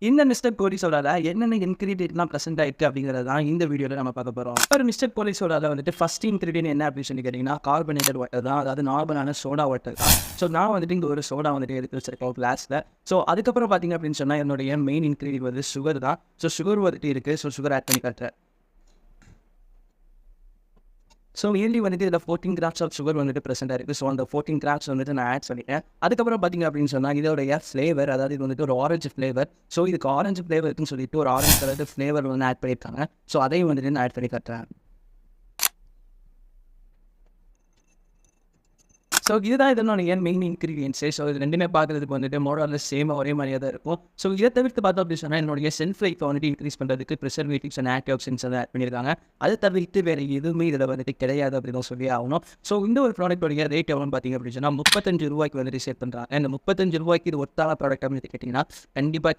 இந்த மிஸ்டர் கோலி சோடால என்னென்ன இன்கிரீடியன்ட்லாம் ப்ரெசென்ட் ஆயிருக்கு அப்படிங்கிறது தான் இந்த வீடியோவில் நம்ம பார்க்க போகிறோம். ஒரு மிஸ்டர் கோலி சோடால வந்துட்டு ஃபர்ஸ்ட் இன்கிரீடியன்ட் என்ன அப்படின்னு சொல்லி கேட்டிங்கன்னா கார்பனேட்டட் வாட்டர் தான். அதாவது நார்மலான சோடா வாட்டர் தான். ஸோ நான் வந்துட்டு இங்கே ஒரு சோடா வந்துட்டு எடுத்து வச்சிருக்கேன் கிளாஸில். ஸோ அதுக்கப்புறம் பார்த்தீங்க அப்படின்னு சொன்னால் என்னுடைய மெயின் இன்கிரீடியன்ட் வந்து சுகர் தான். ஸோ சுகர் வந்துட்டு இருக்குது. ஸோ சுகர் ஆட் பண்ணி காட்டுறேன். ஸோ இயர்லி வந்துட்டு இதில் 14 கிராம்ஸ் ஆஃப் சுகர் வந்துட்டு ப்ரெசென்ட் ஆயிருக்கு. ஸோ அந்த 14 கிராம்ஸ் வந்துட்டு நான் ஆட் பண்ணிட்டேன். அதுக்கப்புறம் பார்த்தீங்க அப்படின்னு சொன்னால் இதோடைய ஃப்ளேவர், அதாவது இது வந்துட்டு ஒரு ஆரஞ்சு ஃப்ளேவர். ஸோ இதுக்கு ஆரஞ்சு ஃப்ளேவருக்குன்னு சொல்லிட்டு ஒரு ஆரஞ்சு கலர் ஃப்ளேவர் வந்து ஆட் பண்ணியிருக்காங்க. ஸோ அதையும் வந்துட்டு நான் ஆட் பண்ணி காட்டுறேன். ஸோ இதுதான் இதனுடைய மெயின் இன்கிரீடியன்ஸே. ஸோ இது ரெண்டுமே பார்க்குறதுக்கு வந்துட்டு மோரல்லஸ் சேம் ஒரே மாதிரியாக தான் இருக்கும். ஸோ இதை தவிர்த்து பார்த்தோம் அப்படின்னு சொன்னால் என்னுடைய செல்ஃப் லைஃப்பை வந்துட்டு இன்க்ரீஸ் பண்ணுறதுக்கு ப்ரிசர்வேட்டிவ்ஸ் அண்ட் ஆன்டி ஆக்சிடென்ட்ஸ் வந்து ஆட் பண்ணியிருக்காங்க. அதை தவிர்த்து வேறு எதுவுமே இதில் வந்துட்டு கிடையாது அப்படின்னு தான் சொல்லி ஆகணும். ஸோ இந்த ஒரு ப்ராடக்டோடைய ரேட் எவ்வளோன்னு பார்த்தீங்க அப்படின்னு சொன்னால் ₹35 வந்துட்டு சேல் பண்ணுறாங்க. இந்த ₹35 இது ஒர்த்தான ப்ராடக்ட் அப்படின்னு கேட்டிங்கன்னா கண்டிப்பாக